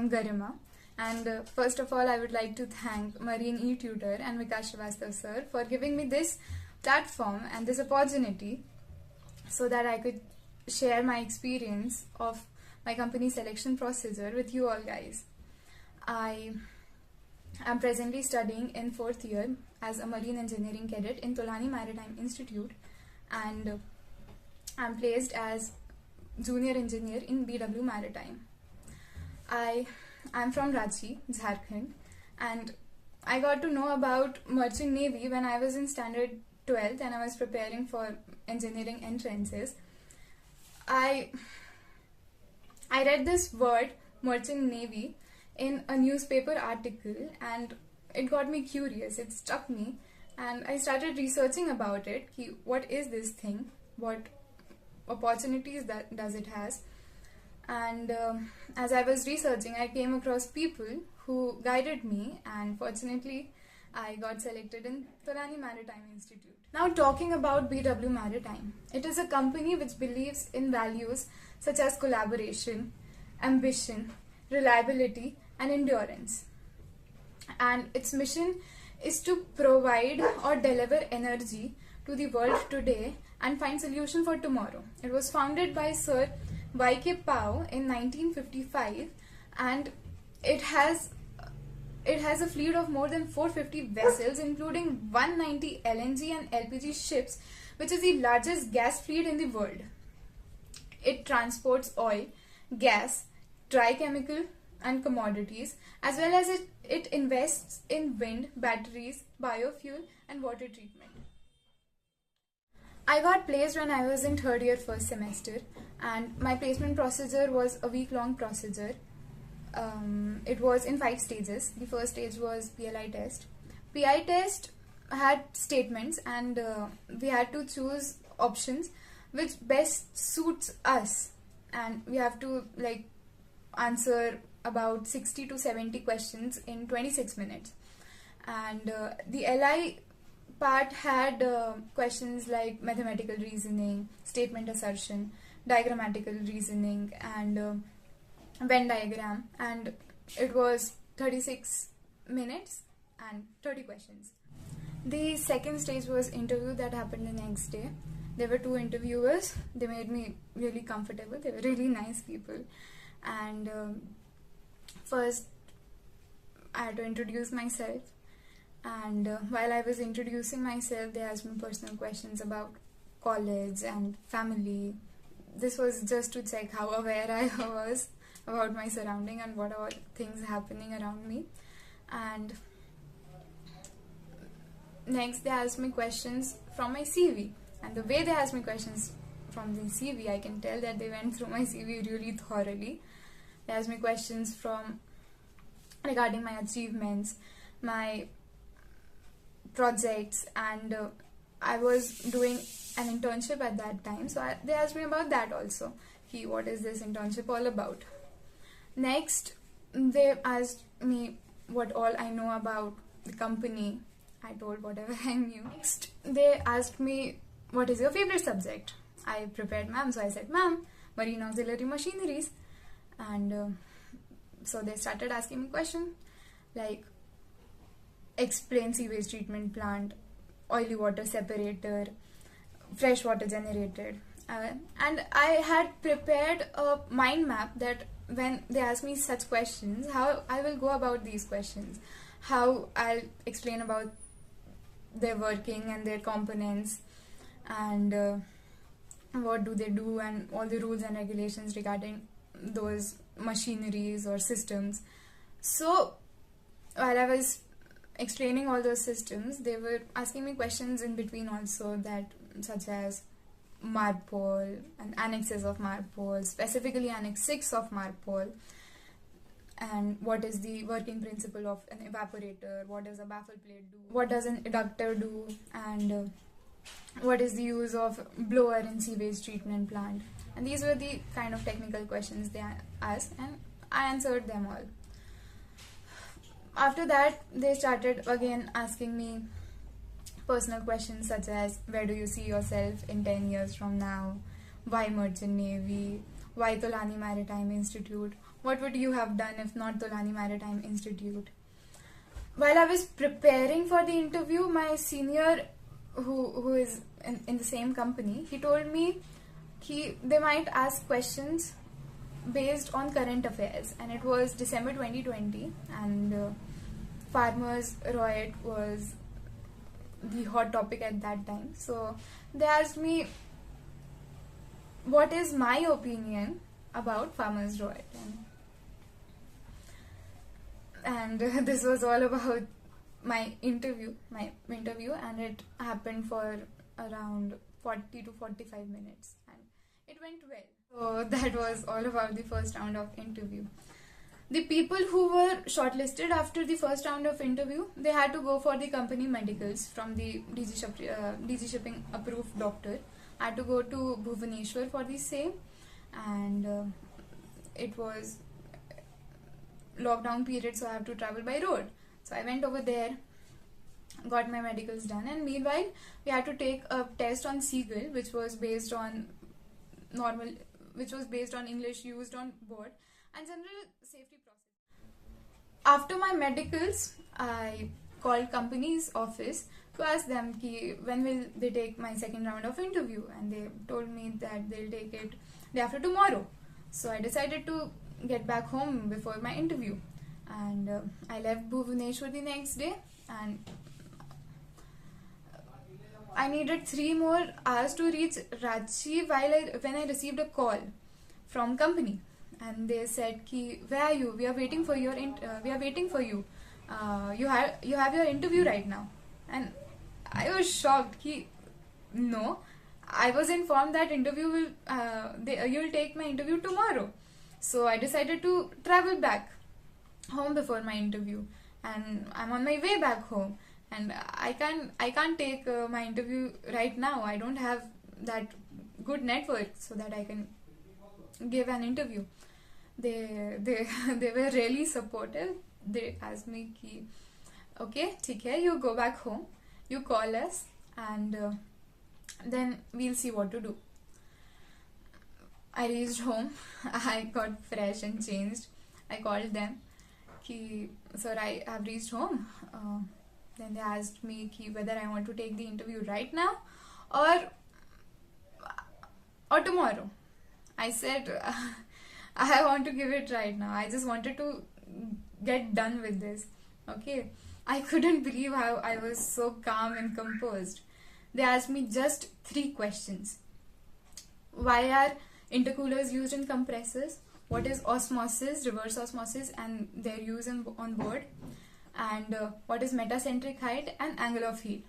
Garima, and first of all I would like to thank Marine Etutor and Vikas Srivastava sir for giving me this platform and this opportunity so that I could share my experience of my company selection procedure with you all guys. I am presently studying in 4th year as a marine engineering cadet in BW Maritime Institute, and I'm placed as junior engineer in BW Maritime. I'm from Ranchi, Jharkhand, and I got to know about Merchant Navy when I was in standard 12th and I was preparing for engineering entrances. I read this word Merchant Navy in a newspaper article and it got me curious, it struck me, and I started researching about it. What is this thing? What opportunities does it has? And as I was researching, I came across people who guided me, and fortunately I got selected in BW Maritime Institute. Now, talking about BW Maritime, it is a company which believes in values such as collaboration, ambition, reliability and endurance. And its mission is to provide or deliver energy to the world today and find solution for tomorrow. It was founded by Sir Y.K. Pao in 1955, and it has a fleet of more than 450 vessels, including 190 LNG and LPG ships, which is the largest gas fleet in the world. It transports oil, gas, dry chemical and commodities, as well as it invests in wind, batteries, biofuel and water treatment. I got placed when I was in 3rd year 1st semester, and my placement procedure was a week-long procedure. It was in 5 stages. The first stage was PLI test. PI test had statements, and we had to choose options which best suits us, and we have to answer about 60 to 70 questions in 26 minutes. And the LI part had questions like mathematical reasoning, statement assertion, diagrammatical reasoning and Venn diagram, and it was 36 minutes and 30 questions. The second stage was interview that happened the next day. There were 2 interviewers. They made me really comfortable. They were really nice people. And first I had to introduce myself, and while I was introducing myself, they asked me personal questions about college and family. This was just to check how aware I was about my surrounding and what are things happening around me. And next they asked me questions from my CV, and the way they asked me questions from the CV, I can tell that they went through my CV really thoroughly. They asked me questions regarding my achievements, my projects, and I was doing an internship at that time, so they asked me about that also. What is this internship all about? Next, they asked me what all I know about the company. I told whatever I knew. Next, they asked me, what is your favorite subject? I prepared ma'am, so I said, ma'am, marine auxiliary machineries. And so they started asking me questions like, explain sewage treatment plant, oily water separator, fresh water generated. And I had prepared a mind map that when they ask me such questions, how I will go about these questions, how I'll explain about their working and their components, and what do they do, and all the rules and regulations regarding those machineries or systems. So while I was explaining all those systems, they were asking me questions in between also, that such as MARPOL and annexes of MARPOL, specifically Annex 6 of MARPOL, and what is the working principle of an evaporator, what does a baffle plate do, what does an adductor do, and what is the use of blower in sewage treatment plant. And these were the kind of technical questions they asked, and I answered them all. After that, they started again asking me personal questions such as, where do you see yourself in 10 years from now, why Merchant Navy, why BW Maritime Institute, what would you have done if not Tolani Maritime Institute? While I was preparing for the interview, my senior, who is in the same company, he told me they might ask questions based on current affairs, and it was December 2020, and farmers' riot was the hot topic at that time. So they asked me what is my opinion about farmers' riot, and this was all about my interview, and it happened for around 40 to 45 minutes, and it went well. So that was all about the first round of interview. The people who were shortlisted after the first round of interview, they had to go for the company medicals from the DG Shipping approved doctor. I had to go to Bhubaneswar for the same, and it was lockdown period, so I have to travel by road. So I went over there, got my medicals done, and meanwhile we had to take a test on Seagull, which was based on English used on board and general safety process. After my medicals, I called company's office to ask them when will they take my second round of interview, and they told me that they'll take it day after tomorrow. So I decided to get back home before my interview, and I left Bhubaneswar the next day, and I needed 3 more hours to reach Ranchi when I received a call from company, and they said where are you? We are waiting for you. You have your interview right now. And I was shocked. No, I was informed that you'll take my interview tomorrow. So I decided to travel back home before my interview, and I'm on my way back home, and I can't take my interview right now. I don't have that good network so that I can give an interview. They were really supportive. They asked me okay, theek hai, you go back home, you call us, and then we'll see what to do. I reached home. I got fresh and changed. I called them sir, I have reached home. Then they asked me whether I want to take the interview right now or tomorrow. I said I want to give it right now. I just wanted to get done with this. Okay. I couldn't believe how I was so calm and composed. They asked me just 3 questions. Why are intercoolers used in compressors? What is osmosis, reverse osmosis, and their use on board? And what is metacentric height and angle of heel?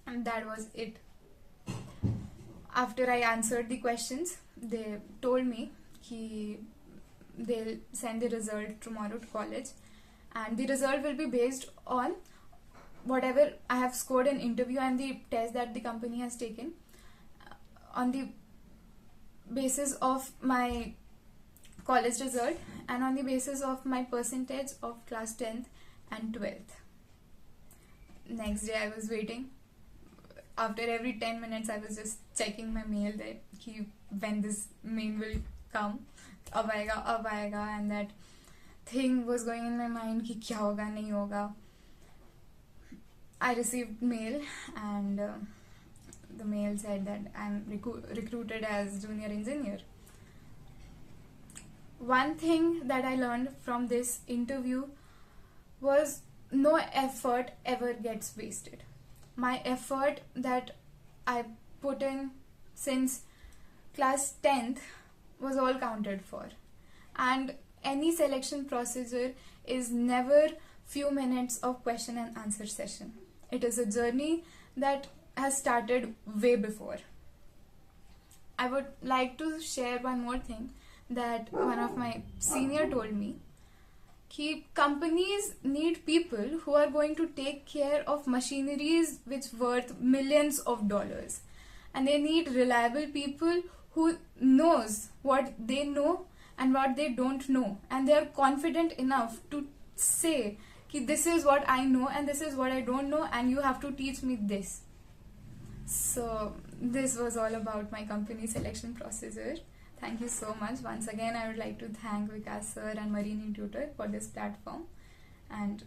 And that was it. After I answered the questions, they told me they'll send the result tomorrow to college, and the result will be based on whatever I have scored in interview and the test that the company has taken, on the basis of my college result and on the basis of my percentage of class 10th and 12th. Next day I was waiting. After every 10 minutes I was just checking my mail when this mail will come. Ab aayega, and that thing was going in my mind kya hoga, nahi hoga. I received mail, and the mail said that I'm recruited as junior engineer. One thing that I learned from this interview was no effort ever gets wasted. My effort that I put in since class 10th was all counted for, and any selection procedure is never few minutes of question and answer session. It is a journey that has started way before. I would like to share one more thing that one of my senior told me. Companies need people who are going to take care of machineries which worth millions of dollars, and they need reliable people who knows what they know and what they don't know, and they are confident enough to say this is what I know and this is what I don't know, and you have to teach me this. So this was all about my company selection procedure. Thank you so much. Once again, I would like to thank Vikas sir and Marine Etutor for this platform. And